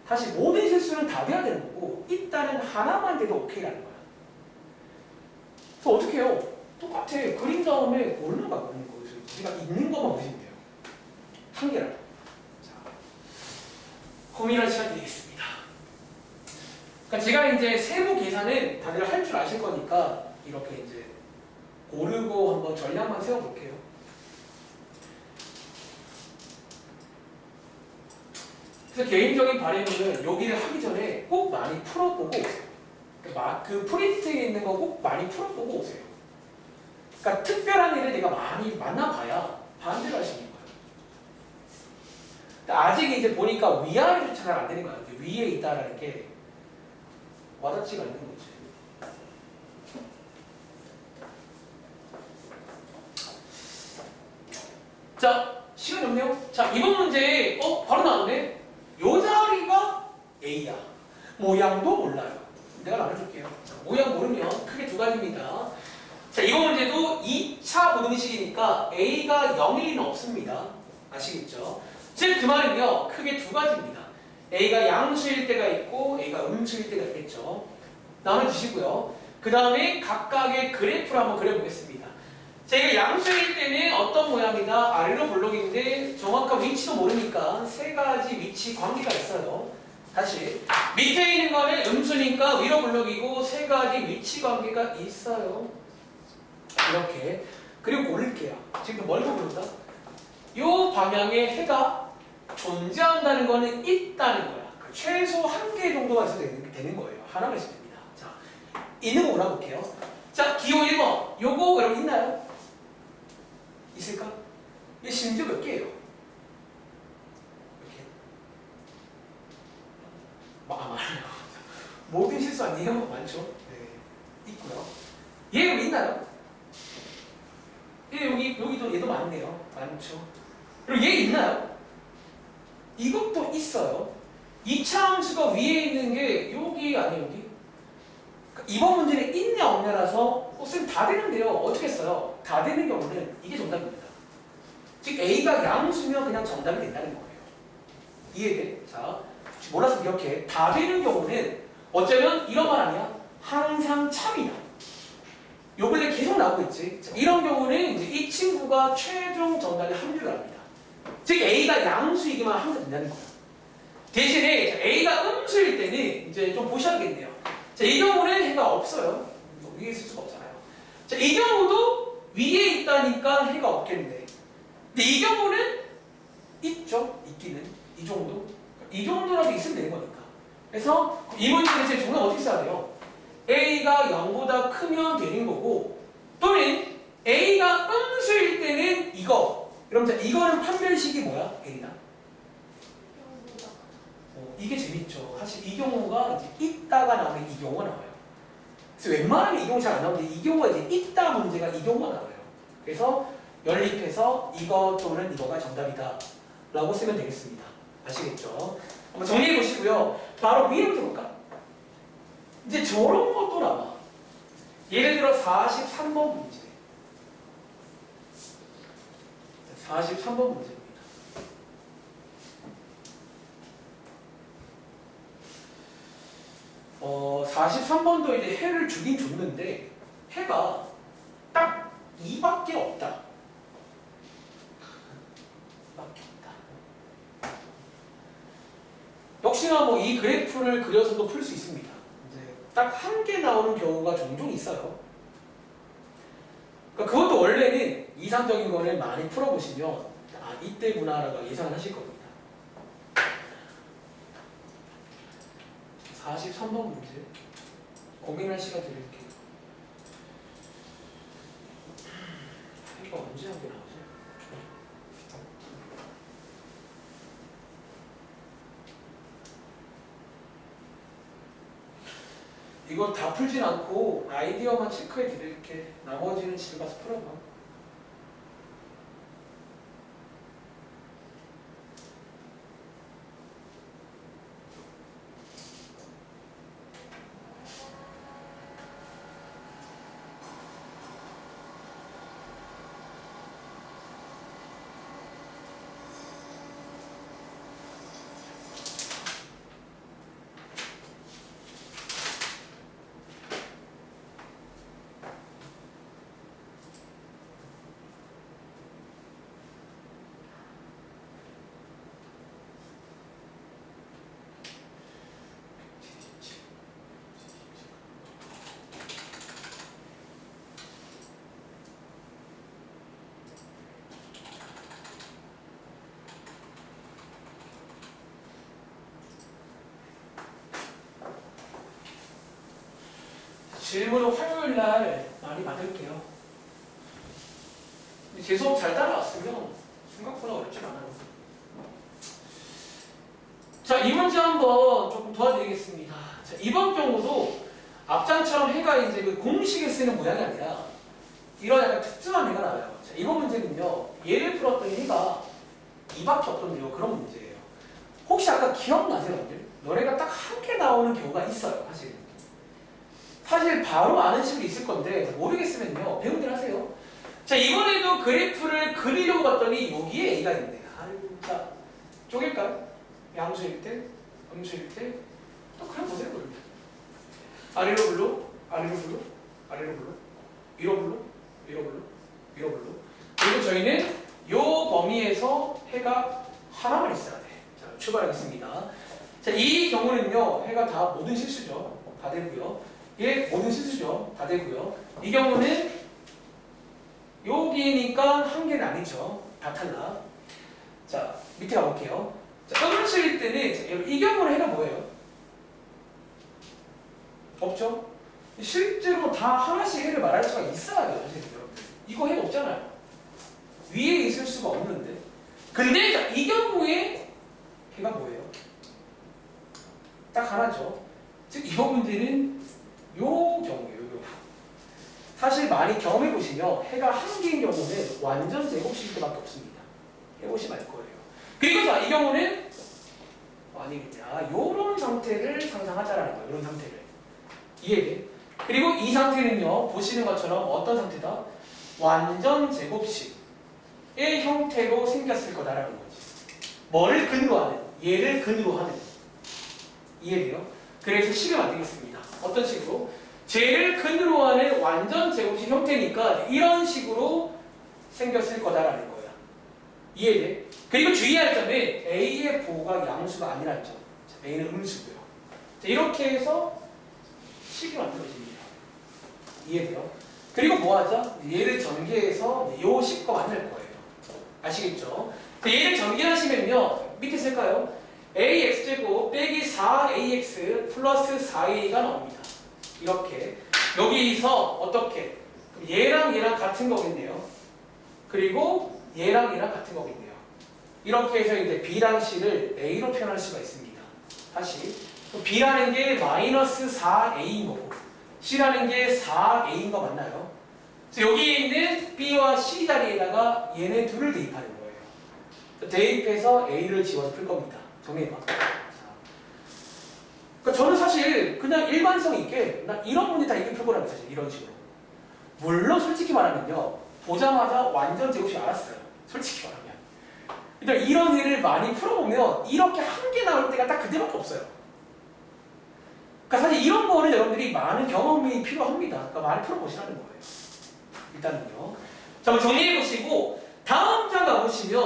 다시 모든 실수는 다 돼야 되는 거고 있다는 하나만 돼도 오케이라는 거야. 그래서 어떻게 해요? 똑같아. 그린 다음에 뭘로 바꾸는 거예요? 우리가 있는 것만 보시면 돼요. 한 개라도. 자, 고민할 시간 드리겠습니다. 그러니까 제가 이제 세부 계산은 다들 할 줄 아실 거니까 이렇게 이제 고르고 한번 전략만 세워볼게요. 그래서 개인적인 바람은 여기를 하기 전에 꼭 많이 풀어보고 오세요. 그 프린트에 있는 거 꼭 많이 풀어보고 오세요. 그러니까 특별한 일을 내가 많이 만나봐야 반대로 할 수 있는 거예요. 아직 이제 보니까 위아래조차 잘 안 되는 거예요. 위에 있다라는 게 와닿지가 않는 거지. 자, 시간이 없네요. 자, 이번 문제 바로 나오네. 요 자리가 A야. 모양도 몰라요. 내가 나눠줄게요. 자, 모양 모르면 크게 두 가지입니다. 자, 이번 문제도 2차 부등식이니까 A가 0일 리는 없습니다. 아시겠죠? 즉, 그 말은요, 크게 두 가지입니다. A가 양수일 때가 있고 A가 음수일 때가 있겠죠. 나눠주시고요. 그 다음에 각각의 그래프를 한번 그려보겠습니다. 제가 양수일 때는 어떤 모양이다? 아래로 블록인데 정확한 위치도 모르니까 세 가지 위치 관계가 있어요. 다시 밑에 있는 거는 음수니까 위로 블록이고 세 가지 위치 관계가 있어요. 이렇게. 그리고 고를게요. 지금 뭘 고른다? 이 방향에 해가 존재한다는 거는 있다는 거야. 그러니까 최소 한 개 정도가 있어도 되는 거예요. 하나만 있으면 됩니다. 자, 있는 거 골라볼게요. 자, 기호 1번. 요거 여러분 있나요? 있을까? 이게 심지어 몇 개예요? 몇 개? 많아요. 모든 실수 아니에요? 많죠? 네. 있고요. 얘 여기 있나요? 얘 여기도 얘도 많네요. 많죠? 그리고 얘 있나요? 이것도 있어요. 2차 함수가 위에 있는 게 여기 아니에요? 여기? 이번 문제는 있냐 없냐라서 쌤 다 되는데요. 어떻게 써요? 다 되는 경우는 이게 정답입니다. 즉 A가 양수면 그냥 정답이 된다는 거예요. 이해돼? 자, 몰라서 이렇게 다 되는 경우는 어쩌면 이런 말 아니야? 항상 참이다. 요 근래 계속 나오고 있지. 자, 이런 경우는 이제 이 친구가 최종 정답의 확률을 합니다. 즉 A가 양수이기만 항상 된다는 거예요. 대신에 A가 음수일 때는 이제 좀 보셔야겠네요. 자, 이 경우는 해가 없어요. 위에 있을 수가 없잖아요. 자, 이 경우도 위에 있다니까 해가 없겠네. 근데 이 경우는 있죠. 있기는. 이 정도. 이 정도라도 있으면 되는 거니까. 그래서 이 문제에서 정답 어떻게 써야 돼요? A가 0보다 크면 되는 거고 또는 A가 음수일 때는 이거. 그럼 자, 이거는 판별식이 뭐야? A나? 이게 재밌죠. 사실 이 경우가 이제 있다가 나오면 이 경우가 나와요. 그래서 웬만하면 이 경우 잘 안 나오는데 이 경우가 이제 있다 문제가 이 경우가 나와요. 그래서 연립해서 이거 또는 이거가 정답이다 라고 쓰면 되겠습니다. 아시겠죠? 한번 정리해 보시고요. 바로 위에 문제 볼까? 이제 저런 것도 나와. 예를 들어 43번 문제. 43번 문제입니다. 43번도 이제 해를 주긴 줬는데 해가 딱 2밖에 없다. 2밖에 없다. 역시나 뭐 이 그래프를 그려서도 풀 수 있습니다. 이제 딱 한 개 나오는 경우가 종종 있어요. 그러니까 그것도 원래는 이상적인 거를 많이 풀어보시면 이때구나라고 예상을 하실 겁니다. 43번 문제 고민할 시간 드릴게요. 이거 언제 한 개 나오지? 이거 다 풀진 않고 아이디어만 체크해 드릴게. 나머지는 집에 가서 풀어봐. 질문은 화요일 날 많이 받을게요. 제 수업 잘 따라왔으면 생각보다 어렵진 않아요. 자, 이 문제 한번 조금 도와드리겠습니다. 자, 이번 경우도 앞장처럼 해가 이제 그 공식에 쓰는 모양이 아니라 이런 약간 특수한 해가 나와요. 자, 이번 문제는요, 예를 풀었더니 해가 2밖에 없던데요. 그런 문제예요. 혹시 아까 기억나세요, 여러분들? 너네가 딱 한 개 나오는 경우가 있어요, 사실. 사실 바로 아는 식으로 있을 건데 모르겠으면요 배운 대로 하세요. 자, 이번에도 그래프를 그리려고 봤더니 여기에 A가 있네. 아이고, 자 쪼갤까요? 양수일 때, 음수일 때, 또 그냥 보세요. 그러면 아래로 불러, 아래로 불러, 아래로 불러, 위로 불러, 위로 불러, 위로 불러. 그리고 저희는 요 범위에서 해가 하나만 있어야 돼. 자, 출발하겠습니다. 자, 이 경우는요 해가 다 모든 실수죠. 다 되고요. 예, 모든 실수죠. 다 되고요. 이 경우는 여기니까 한 개는 아니죠. 다 탈락. 자, 밑에 가볼게요. 자, 음수일 때는 이 경우는 해가 뭐예요? 없죠? 실제로 다 하나씩 해를 말할 수가 있어야 돼요. 사실 여러분들. 이거 해 없잖아요. 위에 있을 수가 없는데. 근데 자, 이 경우에 해가 뭐예요? 딱 하나죠. 즉, 이번 문제는 요 경우예요. 요. 사실 많이 경험해 보시면 해가 한 개인 경우는 완전 제곱식일 때밖에 없습니다. 해보시면 알 거예요. 그리고 자, 이 경우는 아니겠냐. 요런 상태를 상상하자라는 거예요. 이런 상태를. 이해돼? 그리고 이 상태는요, 보시는 것처럼 어떤 상태다? 완전 제곱식의 형태로 생겼을 거다라는 거지. 뭐를 근으로 하는? 얘를 근으로 하는. 이해돼요? 그래서 식을 만들겠습니다. 어떤 식으로? 쟤를 근으로 하는 완전 제곱식 형태니까 이런 식으로 생겼을 거다라는 거야. 이해돼? 그리고 주의할 점은 A의 보호가 양수가 아니라는 점. 자, A는 음수고요. 자, 이렇게 해서 식이 만들어집니다. 이해돼요? 그리고 뭐하죠? 얘를 전개해서 요 식과 만들 거예요. 아시겠죠? 자, 얘를 전개하시면요, 밑에 쓸까요? AX제곱 빼기 4AX 플러스 4A가 나옵니다. 이렇게 여기서 어떻게? 얘랑 얘랑 같은 거겠네요. 그리고 얘랑 얘랑 같은 거겠네요. 이렇게 해서 이제 B랑 C를 A로 표현할 수가 있습니다. 다시 B라는 게 마이너스 4A인 거고 C라는 게 4A인 거 맞나요? 그래서 여기에 있는 B와 C 자리에다가 얘네 둘을 대입하는 거예요. 대입해서 A를 지워서 풀 겁니다. 정리해봐. 그러니까 저는 사실 그냥 일관성 있게 나 이런 문제 다 이렇게 풀거라면 사실 이런 식으로. 물론 솔직히 말하면요, 보자마자 완전 제곱식 알았어요. 솔직히 말하면. 그러니까 이런 일을 많이 풀어보면 이렇게 한 개 나올 때가 딱 그때밖에 없어요. 그러니까 사실 이런 거는 여러분들이 많은 경험이 필요합니다. 그러니까 많이 풀어보시라는 거예요. 일단은요. 자, 한번 정리해보시고 다음 장 가보시면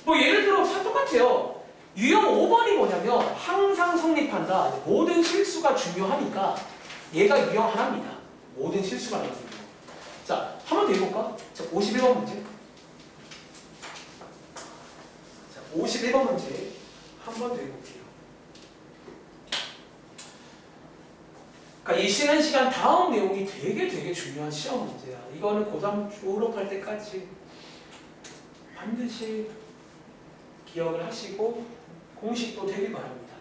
뭐 예를 들어 다 똑같아요. 유형 5번이 뭐냐면 항상 성립한다. 모든 실수가 중요하니까 얘가 유형 하나입니다. 모든 실수가 나거든요. 자, 한 번 더 해볼까? 자, 51번 문제. 자, 51번 문제 한 번 더 해볼게요. 그러니까 이 쉬는 시간 다음 내용이 되게 중요한 시험 문제야. 이거는 고3 졸업할 때까지 반드시 기억을 하시고 공식도 되길 바랍니다.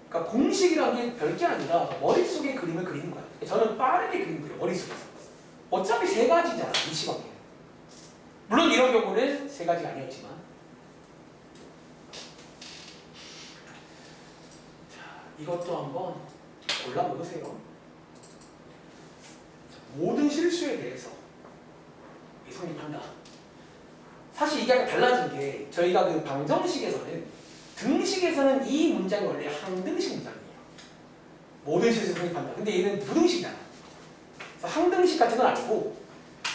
그러니까 공식이라는 게 별게 아니라 머릿속에 그림을 그리는 거야. 저는 빠르게 그림 그려, 머릿속에서. 어차피 세 가지잖아, 이 시간에. 물론 이런 경우는 세 가지가 아니었지만. 자, 이것도 한번 골라보세요. 모든 실수에 대해서 성립한다. 사실 이게 약간 달라진 게 저희가 그 방정식에서는 등식에서는 이 문장이 원래 항등식 문장이에요. 모든 실수 성립한다. 근데 얘는 부등식이잖아. 그래서 항등식 같은 건 아니고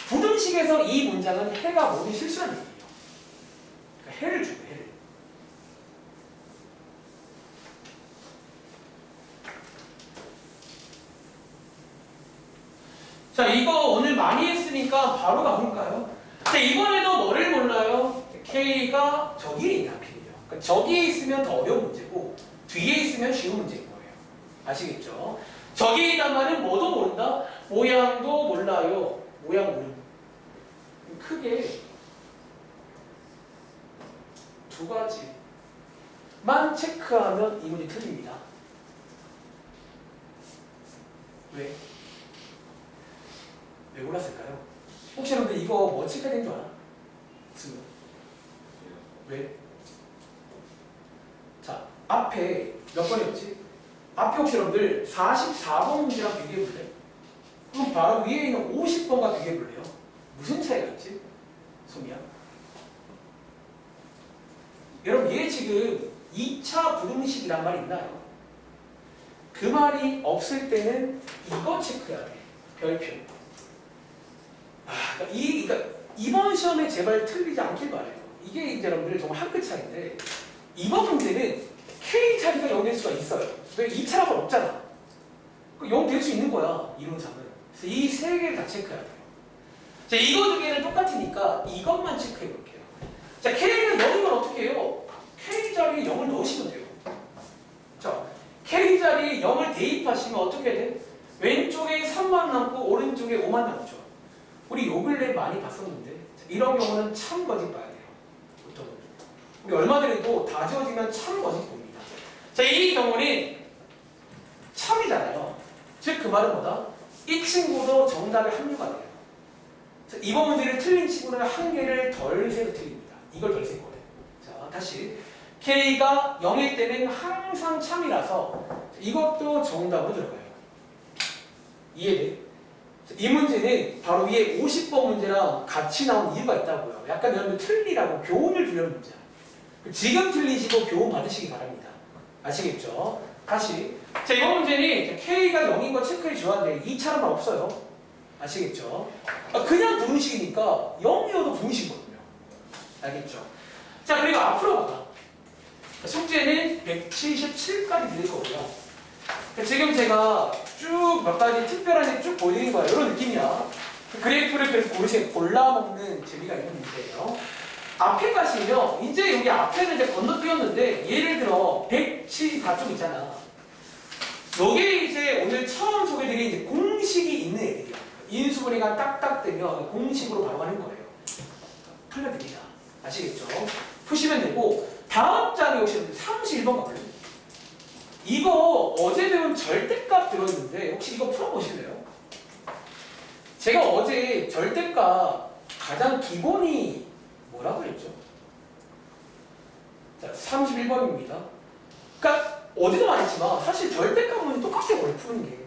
부등식에서 이 문장은 해가 모든 실수라는 얘기예요. 그러니까 해를 주고 해를. 자, 이거 오늘 많이 했으니까 바로 가볼까요? 자, 이번에도 뭐를 몰라요? K가 저기에 있는 하필이에요. 그러니까 저기에 있으면 더 어려운 문제고 뒤에 있으면 쉬운 문제인 거예요. 아시겠죠? 저기에 있단 말은 뭐도 모른다? 모양도 몰라요. 모양 모름. 크게 두 가지만 체크하면 이 문제 틀립니다. 왜? 왜 몰랐을까요? 혹시 여러분들 이거 뭐 체크해야 되는 줄 알아? 왜? 자, 앞에 몇 번이었지? 앞에 혹시 여러분들 44번 문제랑 비교해볼래요? 그럼 바로 위에 있는 50번과 비교해볼래요? 무슨 차이가 있지? 소미야? 여러분 얘 지금 2차 부등식이란 말이 있나요? 그 말이 없을 때는 이거 체크해야 돼. 별표. 그러니까 이번 시험에 제발 틀리지 않길 바래요. 이게 이제 여러분들 정말 한 끗 차이인데 이번 문제는 K 자리가 0될 수가 있어요. 왜 2차라고 없잖아. 0 될 수 있는 거야. 이론상은. 그래서 이 세 개를 다 체크해야 돼요. 자, 이거 두 개는 똑같으니까 이것만 체크해 볼게요. 자, K는 0이면 어떻게 해요? K 자리에 0을 넣으시면 돼요. 자, K 자리에 0을 대입하시면 어떻게 돼? 왼쪽에 3만 남고 오른쪽에 5만 남죠. 우리 요 근래 많이 봤었는데 이런 경우는 참 거짓 봐야 돼요. 보통 우리 얼마 전에도 다 지워지면 참 거짓 봅니다. 자, 이 경우는 참이잖아요. 즉 그 말은 뭐다? 이 친구도 정답에 합류가 돼요. 자, 이번 문제를 틀린 친구는 한 개를 덜 세서 틀립니다. 이걸 덜 센 거예요. 자, 다시 K가 0일 때는 항상 참이라서 이것도 정답으로 들어가요. 이해돼? 이 문제는 바로 위에 50번 문제랑 같이 나온 이유가 있다고요. 약간 여러분 틀리라고 교훈을 주려는 문제야. 지금 틀리시고 교훈 받으시기 바랍니다. 아시겠죠? 다시. 자, 이번 문제는 K가 0인 거 체크해 줘야 돼. 2차로는 없어요. 아시겠죠? 그냥 부등식이니까 0이어도 부등식이거든요. 알겠죠? 자, 그리고 앞으로 가자. 숙제는 177까지 드릴 거고요. 지금 제가 쭉 몇 가지 특별한 게 쭉 보여드린 거예요. 이런 느낌이야. 그래프를 그래서 고르게 골라먹는 재미가 있는 문제예요. 앞에 가시면 이제 여기 앞에는 이제 건너뛰었는데 예를 들어 174쪽 있잖아. 여기 이제 오늘 처음 소개드린 이제 공식이 있는 애들이야. 인수분해가 딱딱 되면 공식으로 바로 가는 거예요. 풀려드립니다. 아시겠죠? 푸시면 되고 다음 장에 오시면 31번 가볼래요? 이거 어제 배운 절대값 들었는데 혹시 이거 풀어보실래요? 제가 어제 절대값 가장 기본이 뭐라고 했죠? 자, 31번입니다. 그러니까 어제도 말했지만 사실 절대값은 똑같아요. 원래 푸는 게.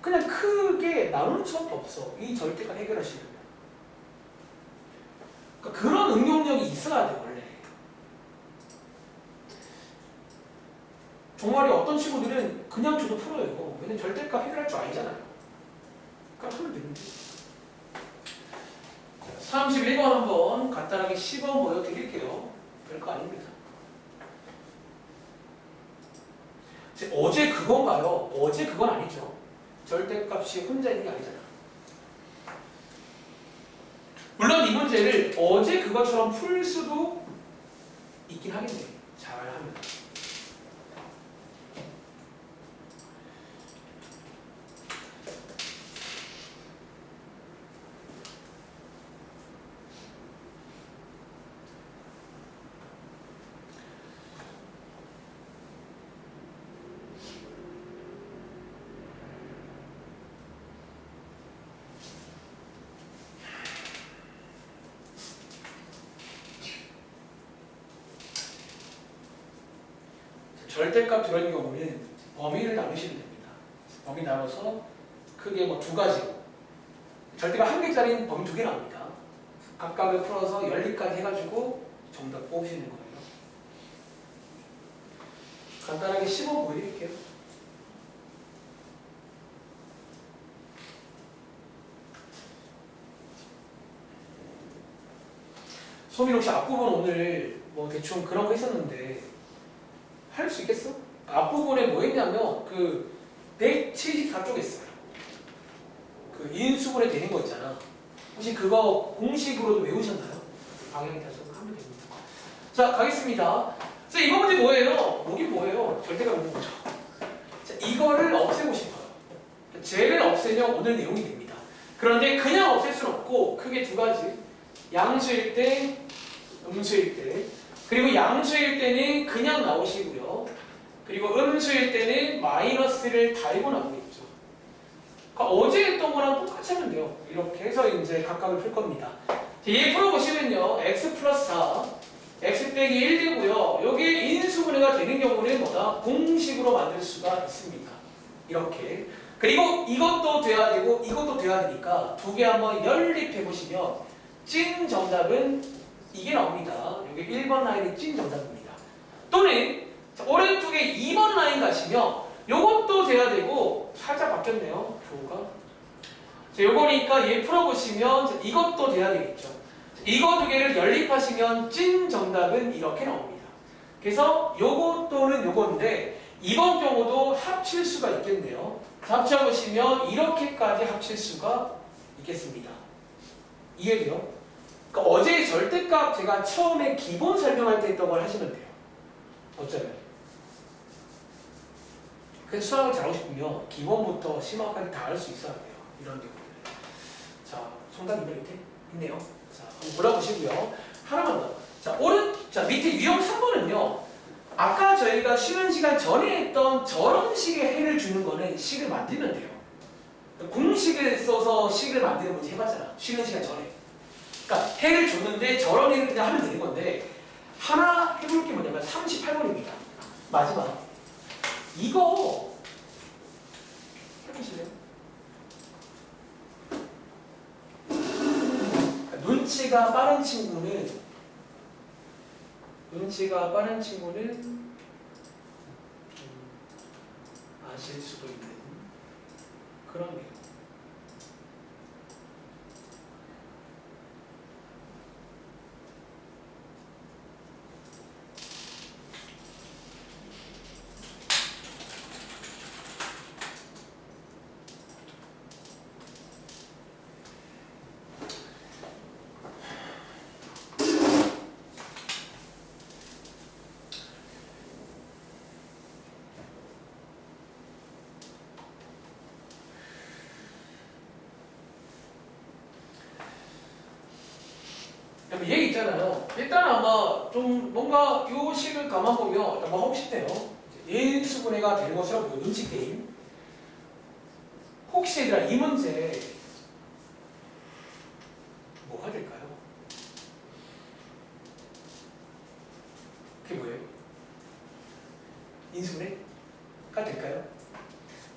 그냥 크게 나누는 수밖에 없어. 이 절대값 해결하시려면. 그러니까 그런 응용력이 있어야 돼 원래. 종말이 어떤 친구들은 그냥 줘도 풀어요. 이거. 왜냐면 절대값 해결할 줄 알잖아요. 그러니까 풀면 되는데. 31번 한번 간단하게 시범 보여드릴게요. 별거 아닙니다. 어제 그건가요? 어제 그건 아니죠. 절대값이 혼자 있는 게 아니잖아. 물론 이 문제를 어제 그것처럼 풀 수도 있긴 하겠네. 잘하면. 절대값 들어있는 경우는 범위를 나누시면 됩니다. 범위 나눠서 크게 뭐 두 가지로 절대값 한 개짜리는 범위 두 개 나옵니다. 각각을 풀어서 연립까지 해가지고 정답 뽑으시는 거예요. 간단하게 시범 보여드릴게요. 소민 혹시 앞부분 오늘 뭐 대충 그런 거 했었는데 할 수 있겠어? 앞부분에 뭐 했냐면 그 174쪽에 있어요. 그 인수분해 되는 거 있잖아. 혹시 그거 공식으로도 외우셨나요? 방향이 다서 하면 됩니다. 자, 가겠습니다. 자, 이번 문제 뭐예요? 여기 뭐예요? 절대가 없는 거죠. 자, 이거를 없애고 싶어요. 쟤를 없애면 오늘 내용이 됩니다. 그런데 그냥 없앨 수는 없고 크게 두 가지. 양수일 때, 음수일 때. 그리고 양수일 때는 그냥 나오시고요. 그리고 음수일 때는 마이너스를 달고 나오겠죠. 그러니까 어제 했던 거랑 똑같이 하면 돼요. 이렇게 해서 이제 각각을 풀 겁니다. 얘 풀어보시면요. x 플러스 4, x 빼기 1 되고요. 여기 인수분해가 되는 경우는 뭐다? 공식으로 만들 수가 있습니다. 이렇게. 그리고 이것도 돼야 되고 이것도 돼야 되니까 두 개 한번 연립해 보시면 찐 정답은 이게 나옵니다. 여기 1번 라인이 찐 정답입니다. 또는 오른쪽에 2번 라인 가시면 요것도 돼야 되고 살짝 바뀌었네요. 조가. 자, 요거니까 얘 풀어보시면 이것도 돼야 되겠죠. 이거 두 개를 연립하시면 찐 정답은 이렇게 나옵니다. 그래서 요거 또는 요건데 이번 경우도 합칠 수가 있겠네요. 합쳐보시면 이렇게까지 합칠 수가 있겠습니다. 이해돼요? 그러니까 어제 절대값 제가 처음에 기본 설명할 때 했던 걸 하시면 돼요. 어쩌면. 그래서 수학을 잘하고 싶으면 기본부터 심화까지 다 할 수 있어야 돼요. 이런 경우는. 자, 손단 이면 밑에 있네요. 자, 한번 골라보시고요. 하나만 더. 자, 밑에 유형 3번은요. 아까 저희가 쉬는 시간 전에 했던 저런 식의 해를 주는 거는 식을 만들면 돼요. 공식을 써서 식을 만드는 문제 해봤잖아. 쉬는 시간 전에. 그러니까 해를 줬는데 저런 해를 그냥 하면 되는 건데 하나 해볼 게 뭐냐면 38번입니다. 마지막. 이거 해보실래요? 눈치가 빠른 친구는 아실 수도 있는 그런 내용. 얘 있잖아요. 일단 아마 좀 뭔가 요 식을 가만 보면 일단 뭐 하고 싶대요. 인수분해가 되는 것처럼 보여. 눈치 게임. 혹시 얘들아 이 문제 뭐가 될까요? 그게 뭐예요? 인수분해가 될까요?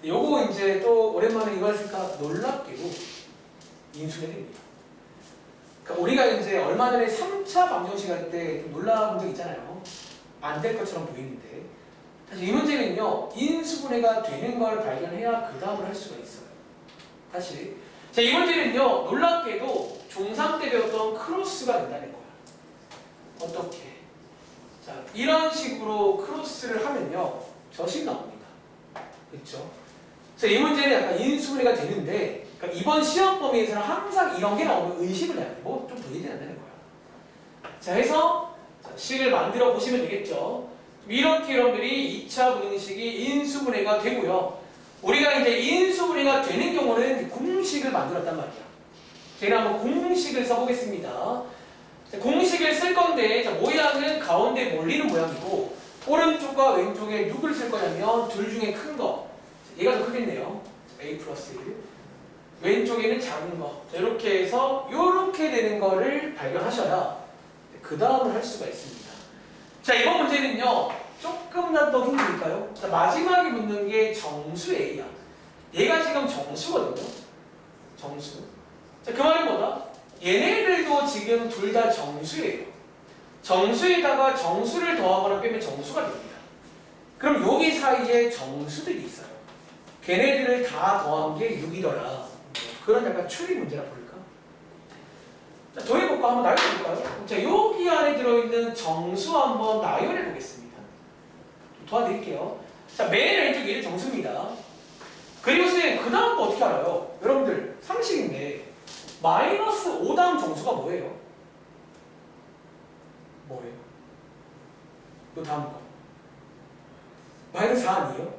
요거 이제 또 오랜만에 이거 했으니까 놀랍게도 인수분해 됩니다. 그러니까 우리가 이제 얼마 전에 3차 방정식 할 때 놀라본 적 있잖아요. 안 될 것처럼 보이는데 사실 이 문제는요. 인수분해가 되는 걸 발견해야 그 다음을 할 수가 있어요. 사실 자, 이 문제는요. 놀랍게도 중3 때 배웠던 크로스가 된다는 거야. 어떻게? 자, 이런 식으로 크로스를 하면요. 저식 나옵니다. 그렇죠? 그래서 이 문제는 약간 인수분해가 되는데 그러니까 이번 시험 범위에서는 항상 이런 게 나오면 의식을 해야 돼. 뭐 좀 더 얘기 안 되는 거야. 자, 해서 식을 만들어 보시면 되겠죠. 이렇게 여러분들이 2차 분식이 인수분해가 되고요. 우리가 이제 인수분해가 되는 경우는 공식을 만들었단 말이야. 제가 한번 공식을 써보겠습니다. 자, 공식을 쓸 건데 자, 모양은 가운데 몰리는 모양이고 오른쪽과 왼쪽에 누구를 쓸 거냐면 둘 중에 큰 거. 얘가 더 크겠네요. a 플러스 1. 왼쪽에는 작은 거. 자, 이렇게 해서 이렇게 되는 거를 발견하셔야 그 다음을 할 수가 있습니다. 자, 이번 문제는요. 조금만 더 힘드니까요. 자, 마지막에 묻는 게 정수 A야. 얘가 지금 정수거든요. 정수. 자, 그 말은 뭐다? 얘네들도 지금 둘 다 정수예요. 정수에다가 정수를 더하거나 빼면 정수가 됩니다. 그럼 여기 사이에 정수들이 있어요. 걔네들을 다 더한 게 6이더라. 그런 약간 추리 문제라 부를까? 자, 더해볼까? 한번 나열해볼까요? 자, 여기 안에 들어있는 정수 한번 나열해보겠습니다. 도와드릴게요. 자, 맨 왼쪽 얘는 정수입니다. 그리고 쌤, 그 다음 거 어떻게 알아요? 여러분들, 상식인데 마이너스 5 다음 정수가 뭐예요? 뭐예요? 그 다음 거. 마이너스 4 아니에요?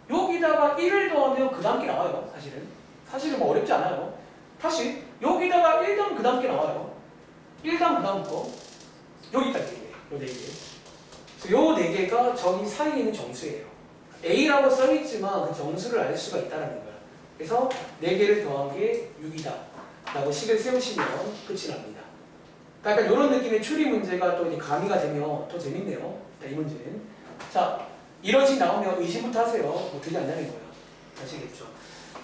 여기다가 1을 더하면 그 다음 게 나와요, 사실은. 사실은 뭐 어렵지 않아요. 다시, 여기다가 1 더하면 그 다음 게 나와요. 1 다음 그 다음 거. 여기까지 4개. 요 4개. 요 4개가 저기 사이에 있는 정수예요. A라고 써있지만 그 정수를 알 수가 있다는 거야. 그래서 4개를 더한 게 6이다. 라고 식을 세우시면 끝이 납니다. 그러니까 약간 이런 느낌의 추리 문제가 또 이제 가미가 되면 더 재밌네요. 자, 이 문제는. 자, 이런 식 나오면 의심부터 하세요. 뭐 되지 않냐는 거예요. 아시겠죠?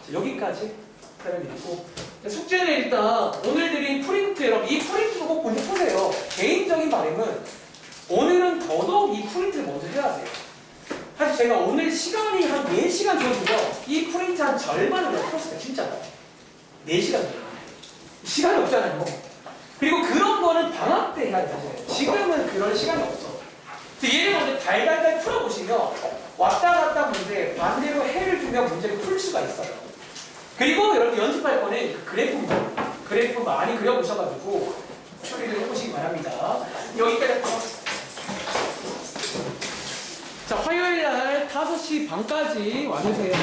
자, 여기까지 설명드리고 숙제는 일단 오늘 드린 프린트 여러분 이 프린트도 꼭 먼저 푸세요. 개인적인 바람은 오늘은 더더욱 이 프린트를 먼저 해야 돼요. 사실 제가 오늘 시간이 한 4시간 줘도요 이 프린트 한 절반을 풀었어요. 진짜 4시간 줘요. 시간이 없잖아요. 그리고 그런 거는 방학 때 해야 돼요. 지금은 그럴 시간이 없어. 얘를 먼저 달달달 풀어보시면 왔다 갔다 문제 반대로 해를 두면 문제를 풀 수가 있어요. 그리고 여러분 연습할 거는 그 그래프입니다. 그래프 많이 그려보셔가지고 추리를 해보시기 바랍니다. 여기까지 자, 화요일 날 5시 반까지 와주세요.